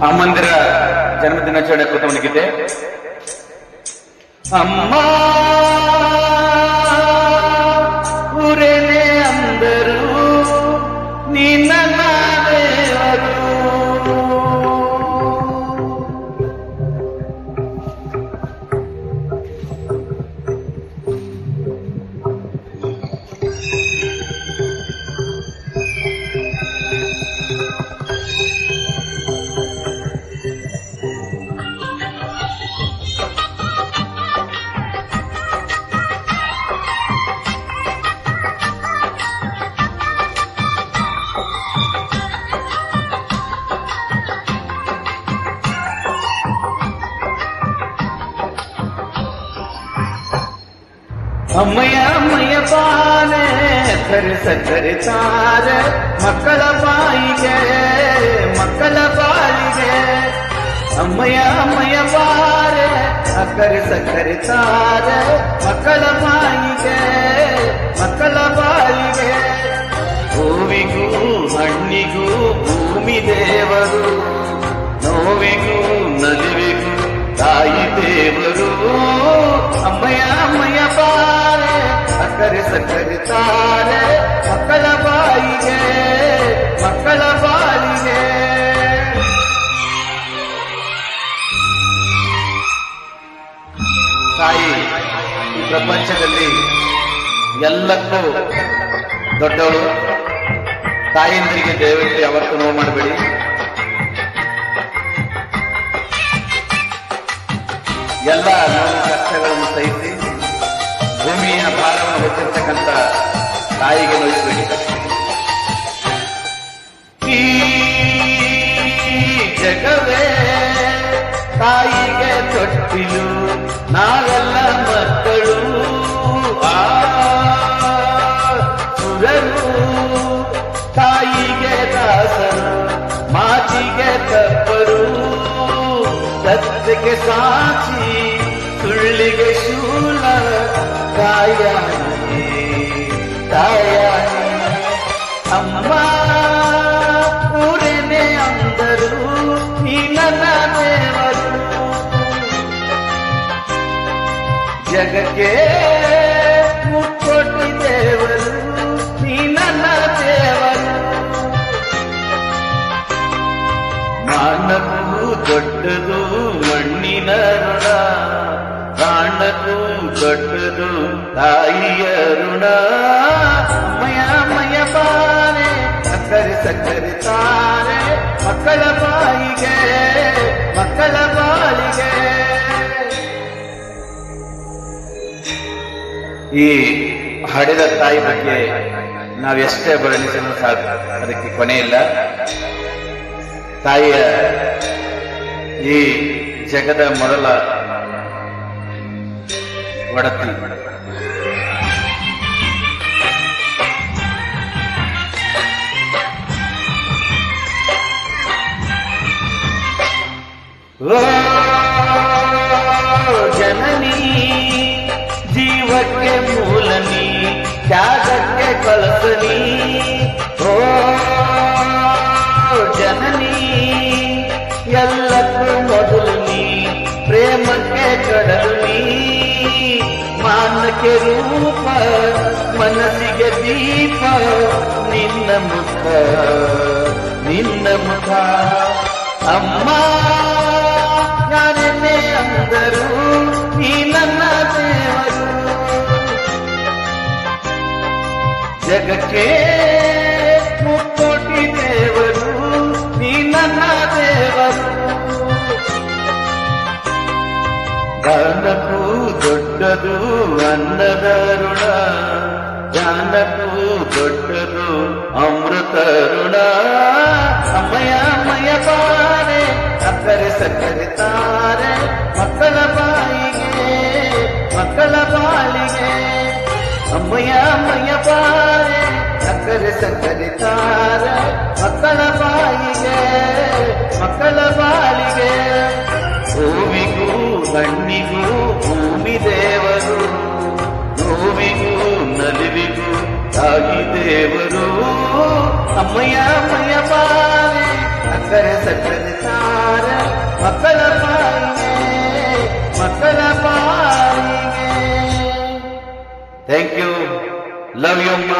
ಅಮ್ಮಂದಿರ ಜನ್ಮದಿನಾಚರಣೆ ಕುರಿತವನಿಗಿದೆ. ಅಮ್ಮ ಊರೇನೆ ಅಂದರು ನಿನ್ನ ದೇವರು. ಅಮ್ಮಯ್ಯ ಅಮ್ಮಯ್ಯ ಬಾನೆ ಸರಿತಾರೆ ಮಕ್ಕಳ ಬಾಯಿಗೆ ಮಕ್ಕಳ ಬಾಯಿಗೆ. ಅಮ್ಮಯ್ಯ ಅಮ್ಮಯ್ಯ ಬಾರೆ ಸರಿತಾರೆ ಮಕ್ಕಳ ಬಾಯಿಗೆ ಮಕ್ಕಳ ಬಾಯಿಗೆ. ಹೂವಿಗೂ ಹಣ್ಣಿಗೂ ಭೂಮಿ ದೇವರು, ನೋವಿಗೂ ನಲಿವಿಗೂ ತಾಯಿ ದೇವರು. ಅಮ್ಮಯ್ಯ ಅಮ್ಮಯ್ಯ ಬಾರೆ ಸರಿತಾರೆ ಮಕ್ಕಳ ಬಾಯಿಗೆ ಮಕ್ಕಳ ಬಾಯಿಗೆ. ತಾಯಿ ಈ ಪ್ರಪಂಚದಲ್ಲಿ ಎಲ್ಲಕ್ಕೂ ದೊಡ್ಡವಳು. ತಾಯಿಯಂದರಿಗೆ ದಯವಿಟ್ಟು ಯಾವತ್ತೂ ನೋವು ಮಾಡಬೇಡಿ. ಎಲ್ಲ ನೋವು ಕಷ್ಟಗಳನ್ನು ಸಹಿಸಿ ಭೂಮಿಯ ಭಾರವನ್ನು ಹೊತ್ತಿರ್ತಕ್ಕಂಥ ತಾಯಿಗೆ ನೋಯಿಸಬೇಡಿ. ಈ ಜಗವೇ ತಾಯಿಗೆ ತೊಟ್ಟಿಲು, ನಾವೆಲ್ಲ ಮಕ್ಕಳು ಸುರರು. ತಾಯಿಗೆ ದಾಸರು, ಮಾತಿಗೆ ತಪ್ಪರು, ಸತ್ಯಕ್ಕೆ ಸಾಕ್ಷಿ, ಸುಳ್ಳಿಗೆ ಶೂಲ. ತಾಯಾನಿ ತಾಯಾನಿ ಅಮ್ಮ ಊರೇನೆ ಅಂದರು ಈ ನನ್ನ ದೇವರು. ಜಗಕ್ಕೆ ಮುಕ್ಕೋಟಿ ದೇವರು ಈ ನನ್ನ ದೇವರು. ಮಾನವೂ ದೊಡ್ಡದು ಮಣ್ಣಿನ ಋಣ, ಪ್ರಾಣಕ್ಕೂ ದೊಡ್ಡದು ತಾಯಿಯ ಋಣ. ಅಮ್ಮಯ್ಯ ಅಮ್ಮಯ್ಯ ಬಾರೆ ಸರಿತಾರೆ ಮಕ್ಕಳ ಬಾಯಿಗೆ ಮಕ್ಕಳ ಬಾಯಿಗೆ. ಈ ಹಡೆದ ತಾಯಿ ಬಗ್ಗೆ ನಾವೆಷ್ಟೇ ವರ್ಣಿಸಲು ಸಾಧ್ಯ, ಅದಕ್ಕೆ ಕೊನೆ ಇಲ್ಲ. ತಾಯಿಯ ಈ ಜಗದ ಮೊದಲ ಒಡತಿ. ಓ ಜನನಿ ಜೀವಕ್ಕೆ ಮೂಲನಿ, ತ್ಯಾಗಕ್ಕೆ ಕಳಸನಿ. ಓ ಜನನಿ ಎಲ್ಲಕ್ಕೂ ಮೊದಲು ನೀ, ಪ್ರೇಮಕ್ಕೆ ಕಡಲು ನೀ. ಮಾನಕ್ಕೆ ರೂಪ, ಮನಸ್ಸಿಗೆ ದೀಪ, ನಿನ್ನ ಮುಖ ನಿನ್ನ ಮುಖ. ಅಮ್ಮ ಯಾರನ್ನೇ ಅಂದರು ಈ ನನ್ನ ದೇವರು. ಜಗಕ್ಕೆ ಮುಕ್ಕೋಟಿ ದೇವರು ನೀ ನನ್ನ ದೇವರು. ದಾನಕ್ಕೂ ದೊಡ್ಡದು ಅನ್ನದ ಋಣ, ಜ್ಞಾನಕ್ಕೂ ದೊಡ್ಡದು ಅಮೃತ ಋಣ. ಅಮ್ಮಯ್ಯ ಅಮ್ಮಯ್ಯ ಬಾರೆ ಸರಿತಾರೆ ಮಕ್ಕಳ ಬಾಯಿಗೆ ಮಕ್ಕಳ ಬಾಳಿಗೆ. ಅಮ್ಮಯ್ಯ ಅಮ್ಮಯ್ಯ ಬಾರೆ ಸರಿತಾರೆ ಮಕ್ಕಳ ಬಾಯಿಗೆ ಮಕ್ಕಳ ಬಾಳಿಗೆ. ಹೂವಿಗೂ ಹಣ್ಣಿಗೂ ಭೂಮಿ ದೇವರು, ನೋವಿಗೂ ನಲಿವಿಗೂ ತಾಯಿ ದೇವರು. ಅಮ್ಮಯ್ಯ ಅಮ್ಮಯ್ಯ ಬಾರೆ ಸಕ್ಕರೆ ಕಣ್ಣಾರೆ ಮಕ್ಕಳ ಪಾಲಿಗೆ. Thank you. ಲವ್ ಯು ಅಮ್ಮ.